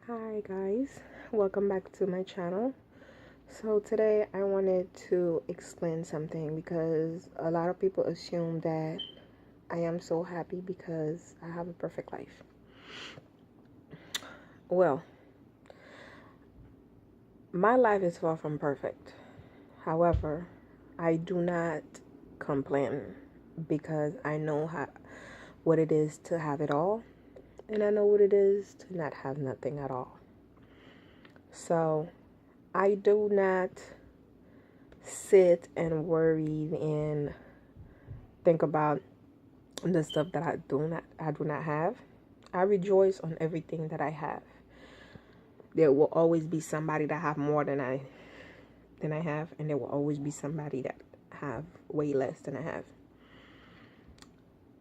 Hi guys, welcome back to my channel. So today I wanted to explain something because a lot of people assume that I am so happy because I have a perfect life. Well, my life is far from perfect. However, I do not complain because I know what it is to have it all, and I know what it is to not have nothing at all. So I do not sit and worry and think about the stuff that I do not have. I rejoice on everything that I have. There will always be somebody that have more than I have, and there will always be somebody that have way less than I have.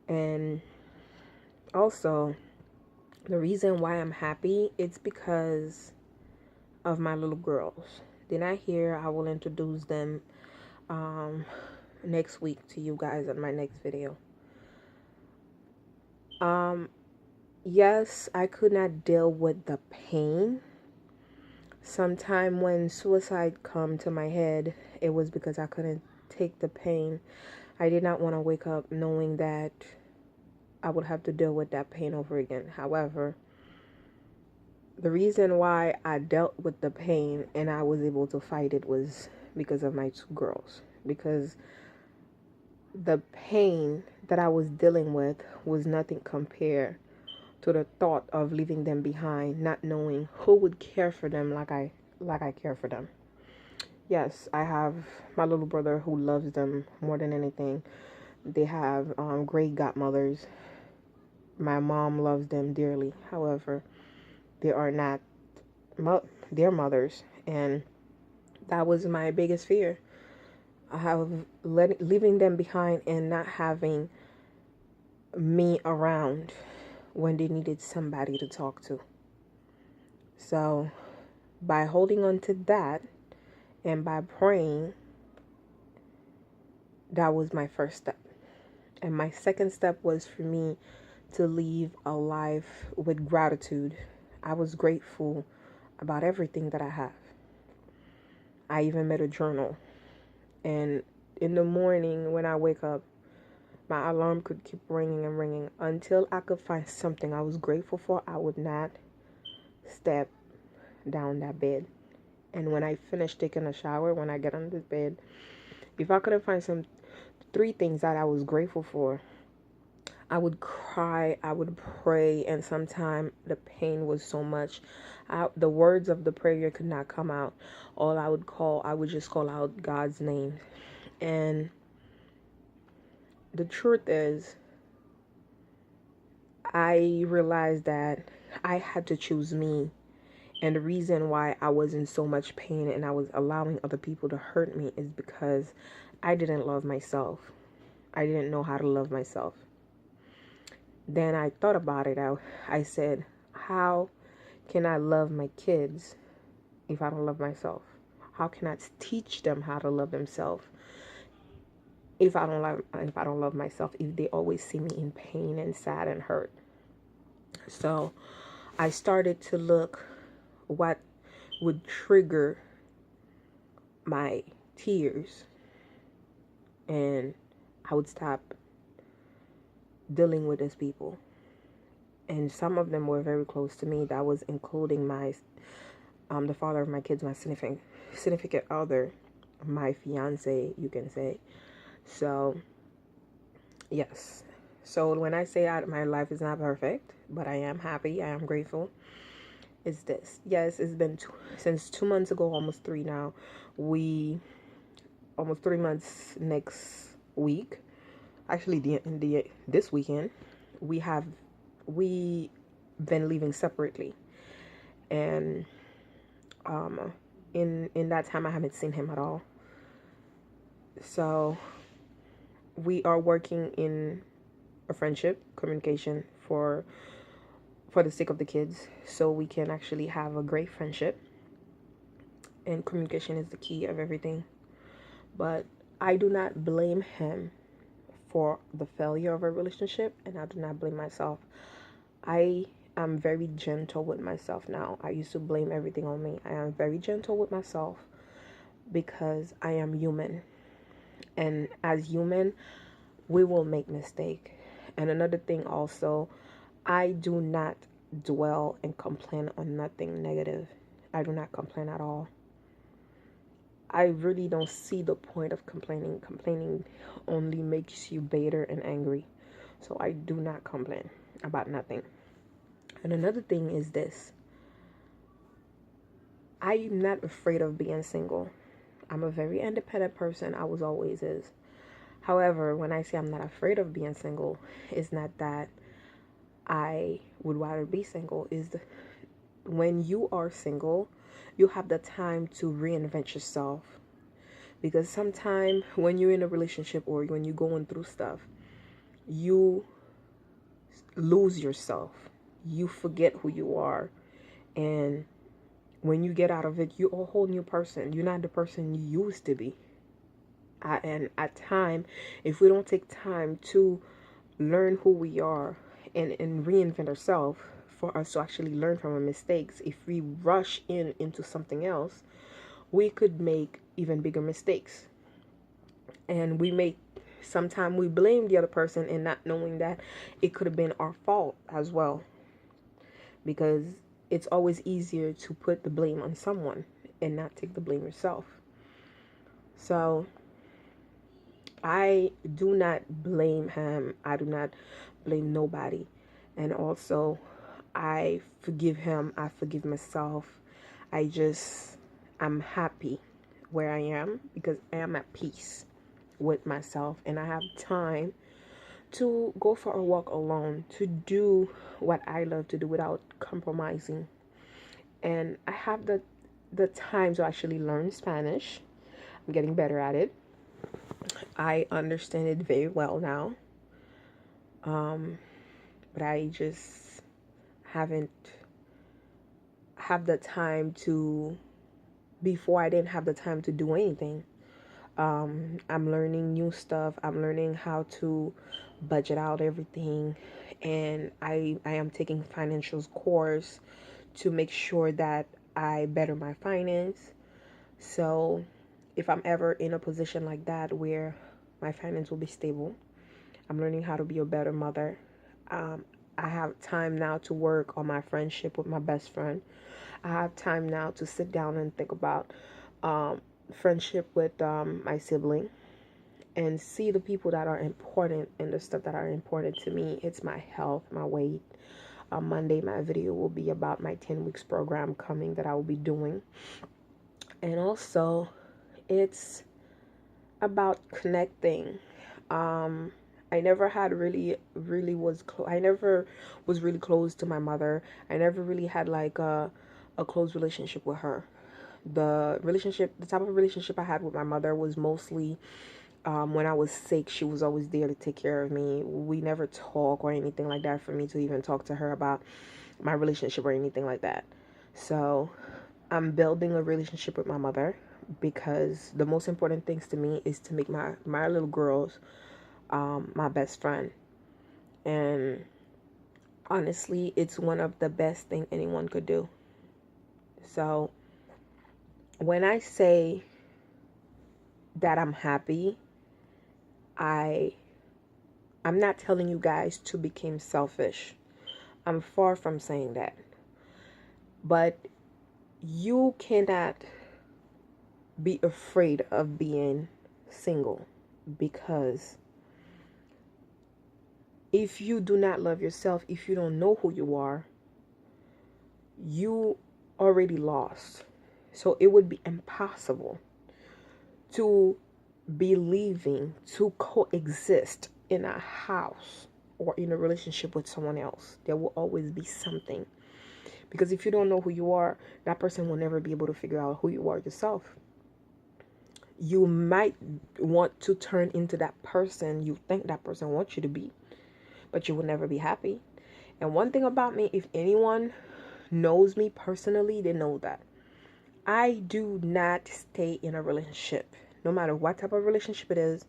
And also, the reason why I'm happy, it's because of my little girls. Then I hear I will introduce them next week to you guys in my next video. Yes, I could not deal with the pain. Sometime when suicide come to my head, it was because I couldn't take the pain. I did not want to wake up knowing that I would have to deal with that pain over again. However, the reason why I dealt with the pain and I was able to fight it was because of my two girls. Because the pain that I was dealing with was nothing compared to the thought of leaving them behind, not knowing who would care for them like I care for them. Yes, I have my little brother who loves them more than anything. They have great godmothers. My mom loves them dearly. However, they are not their mothers, and that was my biggest fear. I have leaving them behind and not having me around when they needed somebody to talk to. So, by holding on to that and by praying, that was my first step. And my second step was for me to live a life with gratitude. I was grateful about everything that I have. I even made a journal. And in the morning when I wake up, my alarm could keep ringing and ringing until I could find something I was grateful for. I would not step down that bed. And when I finish taking a shower, when I get on this bed, if I couldn't find some three things that I was grateful for, I would cry, I would pray, and sometimes the pain was so much. The words of the prayer could not come out. I would just call out God's name. And the truth is, I realized that I had to choose me. And the reason why I was in so much pain and I was allowing other people to hurt me is because I didn't love myself. I didn't know how to love myself. Then I thought about it. I said, how can I love my kids if I don't love myself? How can I teach them how to love themselves if I don't love myself, if they always see me in pain and sad and hurt? So I started to look what would trigger my tears, and I would stop dealing with these people. And some of them were very close to me. That was including the father of my kids, my significant other, my fiance, you can say. So, yes. So when I say my life is not perfect, but I am happy, I am grateful, is this. Yes, it's been since 2 months ago, almost three now. Almost 3 months next week. Actually, this weekend, we been living separately, and in that time I haven't seen him at all. So we are working in a friendship communication for the sake of the kids, so we can actually have a great friendship. And communication is the key of everything. But I do not blame him for the failure of a relationship, and I do not blame myself. I I'm very gentle with myself now. I used to blame everything on me. I am very gentle with myself because I am human. And as human, we will make mistake. And another thing also, I do not dwell and complain on nothing negative. I do not complain at all. I really don't see the point of complaining. Complaining only makes you bitter and angry. So I do not complain about nothing. And another thing is this. I'm not afraid of being single. I'm a very independent person. I was always is. However, when I say I'm not afraid of being single, it's not that I would rather be single. When you are single, you have the time to reinvent yourself. Because sometimes when you're in a relationship or when you're going through stuff, you lose yourself. You forget who you are. And when you get out of it, you're a whole new person. You're not the person you used to be. And at time, if we don't take time to learn who we are and reinvent ourselves for us to actually learn from our mistakes, if we rush into something else, we could make even bigger mistakes. And sometimes we blame the other person and not knowing that it could have been our fault as well. Because it's always easier to put the blame on someone and not take the blame yourself. So I do not blame him. I do not blame nobody. And also, I forgive him. I forgive myself. I'm happy where I am because I am at peace with myself. And I have time to go for a walk alone, to do what I love to do without compromising. And I have the time to actually learn Spanish. I'm getting better at it. I understand it very well now. But I just haven't have the time to, before I didn't have the time to do anything. I'm learning new stuff. I'm learning how to budget out everything. And I am taking financials course to make sure that I better my finance. So if I'm ever in a position like that where my finance will be stable, I'm learning how to be a better mother. I have time now to work on my friendship with my best friend. I have time now to sit down and think about friendship with my sibling and see the people that are important and the stuff that are important to me. It's my health, my weight. On Monday, my video will be about my 10 weeks program coming that I will be doing. And also, it's about connecting. I never had I never was really close to my mother. I never really had like a close relationship with her. The type of relationship I had with my mother was mostly when I was sick. She was always there to take care of me. We never talk or anything like that for me to even talk to her about my relationship or anything like that. So I'm building a relationship with my mother because the most important things to me is to make my little girls my best friend. And honestly, it's one of the best thing anyone could do. So when I say that I'm happy, I'm not telling you guys to become selfish. I'm far from saying that. But you cannot be afraid of being single, because if you do not love yourself, if you don't know who you are, you already lost. So it would be impossible to be living, to coexist in a house or in a relationship with someone else. There will always be something. Because if you don't know who you are, that person will never be able to figure out who you are yourself. You might want to turn into that person you think that person wants you to be, but you will never be happy. And one thing about me, if anyone knows me personally, they know that I do not stay in a relationship. No matter what type of relationship it is,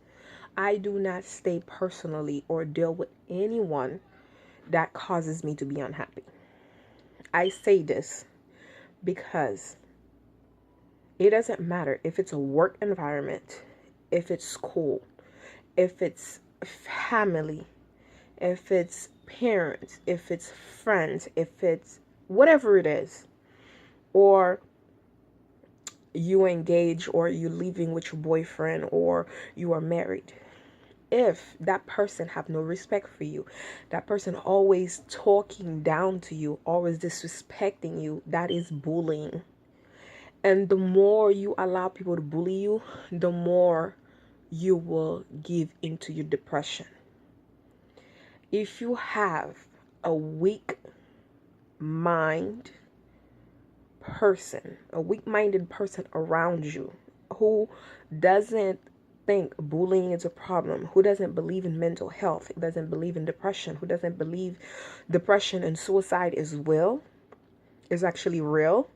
I do not stay personally or deal with anyone that causes me to be unhappy. I say this because it doesn't matter if it's a work environment, if it's school, if it's family, if it's parents, if it's friends, if it's whatever it is, or you engage or you living with your boyfriend or you are married. If that person have no respect for you, that person always talking down to you, always disrespecting you, that is bullying. And the more you allow people to bully you, the more you will give into your depression. If you have a weak mind person, a weak-minded person around you who doesn't think bullying is a problem, who doesn't believe in mental health, who doesn't believe in depression, who doesn't believe depression and suicide is actually real,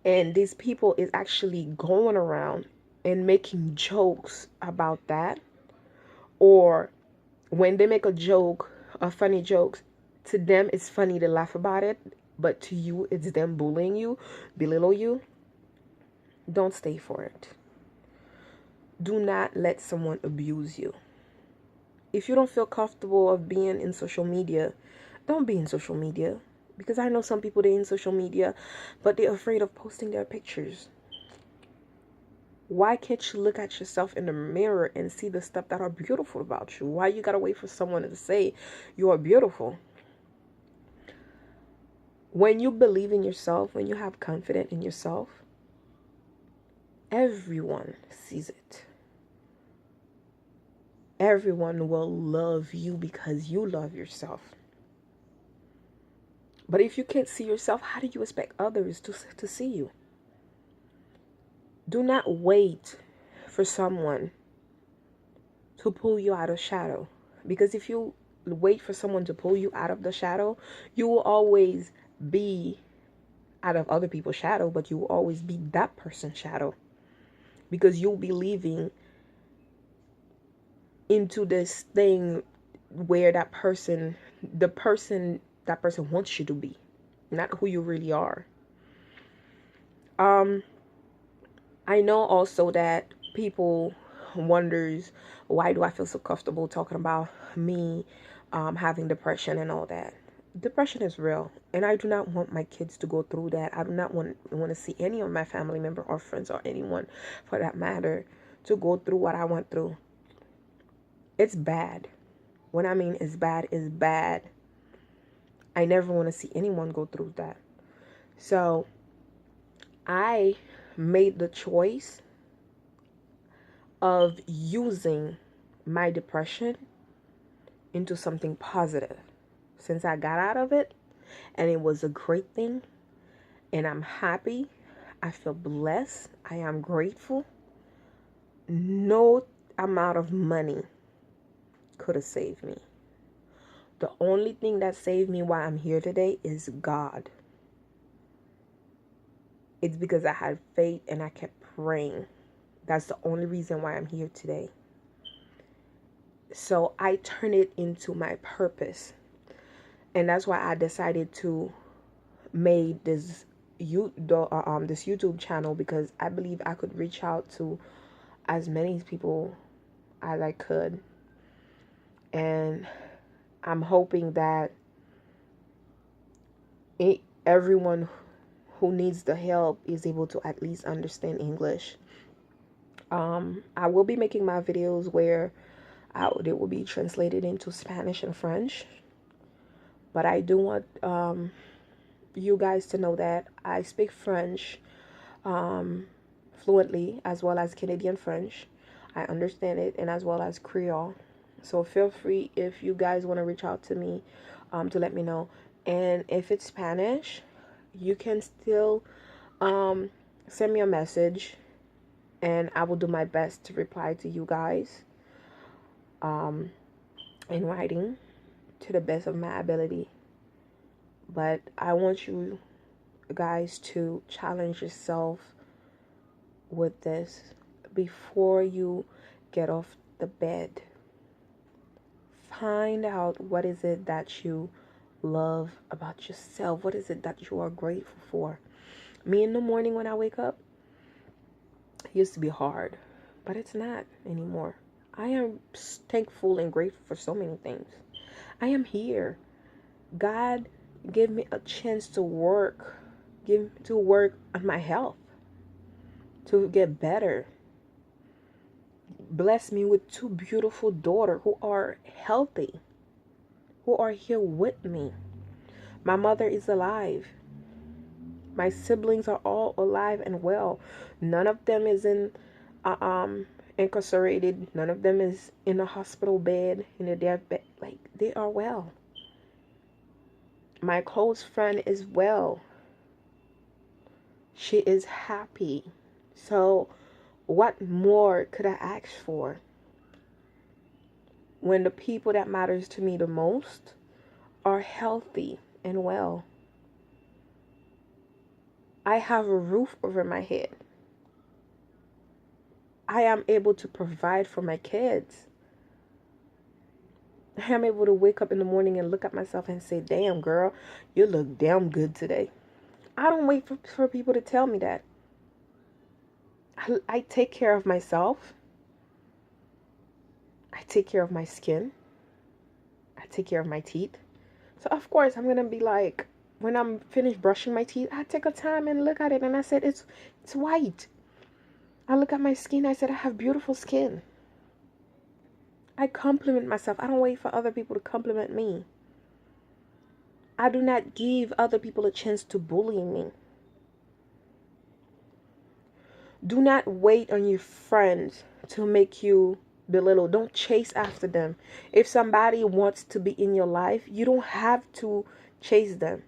and these people is actually going around and making jokes about that, or when they make a joke, a funny joke, to them it's funny to laugh about it, but to you it's them bullying you, belittle you, don't stay for it. Do not let someone abuse you. If you don't feel comfortable of being in social media, don't be in social media. Because I know some people, they're in social media, but they're afraid of posting their pictures. Why can't you look at yourself in the mirror and see the stuff that are beautiful about you? Why you gotta wait for someone to say you are beautiful? When you believe in yourself, when you have confidence in yourself, everyone sees it. Everyone will love you because you love yourself. But if you can't see yourself, how do you expect others to see you? Do not wait for someone to pull you out of shadow. Because if you wait for someone to pull you out of the shadow, you will always be out of other people's shadow, but you will always be that person's shadow. Because you'll be living into this thing where that person wants you to be, not who you really are. I know also that people wonders, why do I feel so comfortable talking about me having depression and all that. Depression is real, and I do not want my kids to go through that. I do not want to see any of my family member or friends or anyone for that matter to go through what I went through. It's bad. When I mean it's bad, it's bad. I never want to see anyone go through that. So I made the choice of using my depression into something positive since I got out of it, and it was a great thing, and I'm happy. I feel blessed. I am grateful. No amount of money could have saved me. The only thing that saved me while I'm here today is God. It's because I had faith and I kept praying. That's the only reason why I'm here today. So I turn it into my purpose. And that's why I decided to make this YouTube channel, because I believe I could reach out to as many people as I could. And I'm hoping that everyone who needs the help is able to at least understand English. I will be making my videos where they will be translated into Spanish and French. But I do want you guys to know that I speak French fluently, as well as Canadian French. I understand it, and as well as Creole. So feel free if you guys want to reach out to me to let me know. And if it's Spanish, you can still send me a message, and I will do my best to reply to you guys in writing to the best of my ability. But I want you guys to challenge yourself with this before you get off the bed. Find out what is it that you love about yourself? What is it that you are grateful for? Me, in the morning when I wake up, it used to be hard, but it's not anymore. I am thankful and grateful for so many things. I am here. God gave me a chance to work on my health, to get better. Bless me with two beautiful daughters who are healthy, who are here with me. My mother is alive. My siblings are all alive and well. None of them is incarcerated. None of them is in a hospital bed, in a deathbed. Like, they are well. My close friend is well. She is happy. So what more could I ask for? When the people that matters to me the most are healthy and well. I have a roof over my head. I am able to provide for my kids. I am able to wake up in the morning and look at myself and say, damn, girl, you look damn good today. I don't wait for people to tell me that. I take care of myself. I take care of my skin. I take care of my teeth. So, of course, I'm going to be like, when I'm finished brushing my teeth, I take a time and look at it and I said, it's white. I look at my skin. I said, I have beautiful skin. I compliment myself. I don't wait for other people to compliment me. I do not give other people a chance to bully me. Do not wait on your friends to make you belittle. Don't chase after them. If somebody wants to be in your life, you don't have to chase them.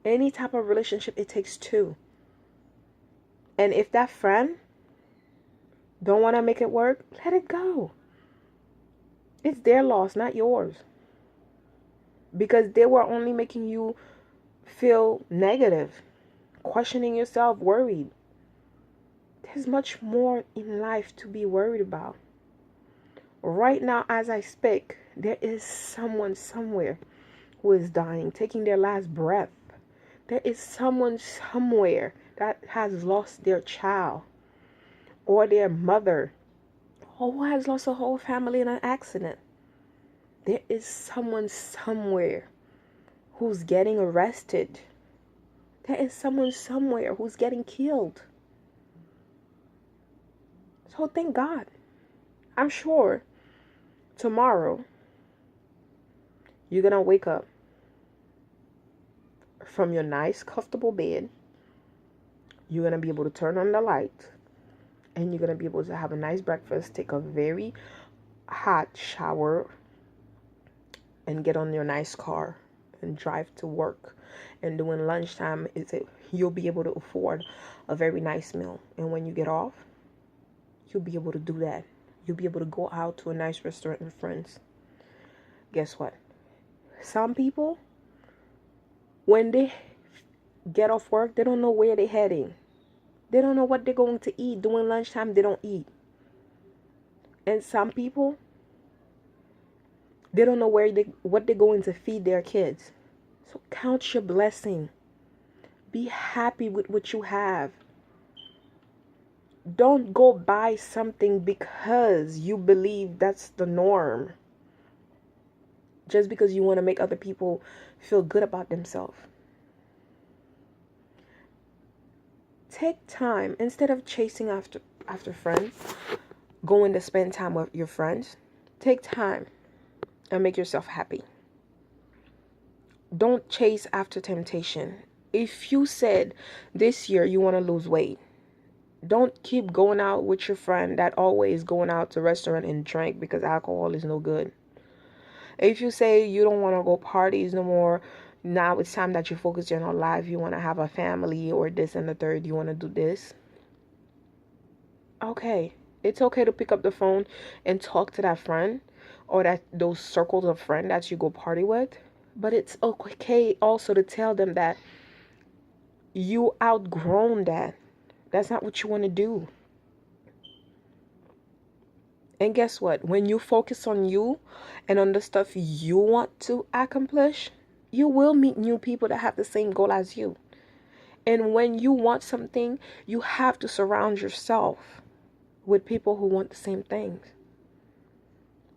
Any type of relationship, it takes two. And if that friend don't want to make it work, let it go. It's their loss, not yours. Because they were only making you feel negative, questioning yourself, worried. There's much more in life to be worried about. Right now, as I speak, there is someone somewhere who is dying, taking their last breath. There is someone somewhere that has lost their child or their mother, or who has lost a whole family in an accident. There is someone somewhere who's getting arrested. There is someone somewhere who's getting killed. So thank God. I'm sure tomorrow you're going to wake up from your nice, comfortable bed. You're going to be able to turn on the light. And you're going to be able to have a nice breakfast, take a very hot shower, and get on your nice car and drive to work. And during lunchtime, you'll be able to afford a very nice meal. And when you get off, you'll be able to do that. You'll be able to go out to a nice restaurant with friends. Guess what? Some people, when they get off work, they don't know where they're heading. They don't know what they're going to eat. During lunchtime, they don't eat. And some people, they don't know what they're going to feed their kids. So count your blessing. Be happy with what you have. Don't go buy something because you believe that's the norm. Just because you want to make other people feel good about themselves. Take time, instead of chasing after friends, going to spend time with your friends. Take time and make yourself happy. Don't chase after temptation. If you said this year you want to lose weight, don't keep going out with your friend that always going out to restaurant and drink because alcohol is no good. If you say you don't want to go parties no more, now it's time that you focus on your life. You want to have a family or this and the third. You want to do this. Okay. It's okay to pick up the phone and talk to that friend or those circles of friends that you go party with. But it's okay also to tell them that you outgrown that. That's not what you want to do. And guess what? When you focus on you and on the stuff you want to accomplish, You will meet new people that have the same goal as you. And when you want something, you have to surround yourself with people who want the same things.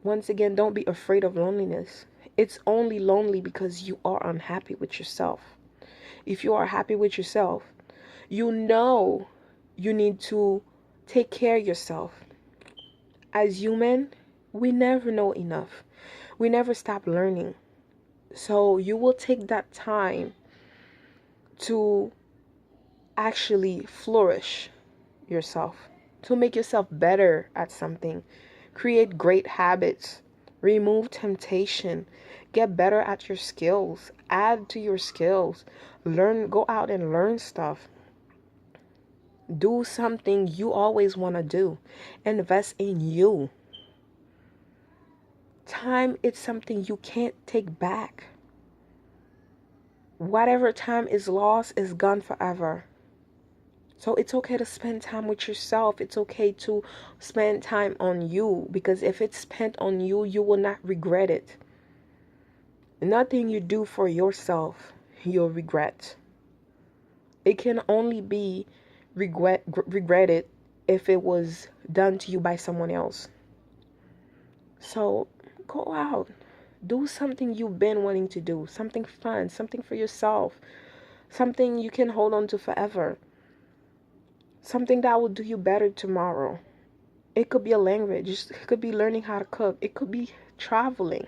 Once again, don't be afraid of loneliness. It's only lonely because you are unhappy with yourself. If you are happy with yourself, you know you need to take care of yourself. As human, we never know enough. We never stop learning. So you will take that time to actually flourish yourself, to make yourself better at something, create great habits, remove temptation, get better at your skills, add to your skills, learn, go out and learn stuff. Do something you always want to do. Invest in you. Time is something you can't take back. Whatever time is lost is gone forever. So it's okay to spend time with yourself. It's okay to spend time on you, because if it's spent on you, you will not regret it. Nothing you do for yourself, you'll regret. It can only be regretted if it was done to you by someone else. So go out. Do something you've been wanting to do. Something fun, something for yourself. Something you can hold on to forever. Something that will do you better tomorrow. It could be a language. It could be learning how to cook. It could be traveling.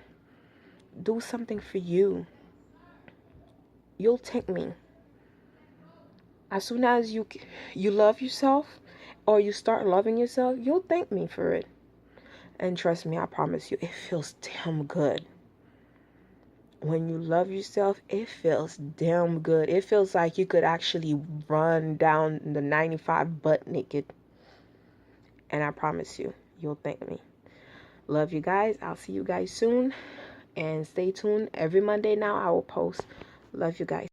Do something for you. You'll thank me. As soon as you love yourself, or you start loving yourself, you'll thank me for it. And trust me, I promise you, it feels damn good. When you love yourself, it feels damn good. It feels like you could actually run down the 95 butt naked. And I promise you, you'll thank me. Love you guys. I'll see you guys soon. And stay tuned. Every Monday now I will post. Love you guys.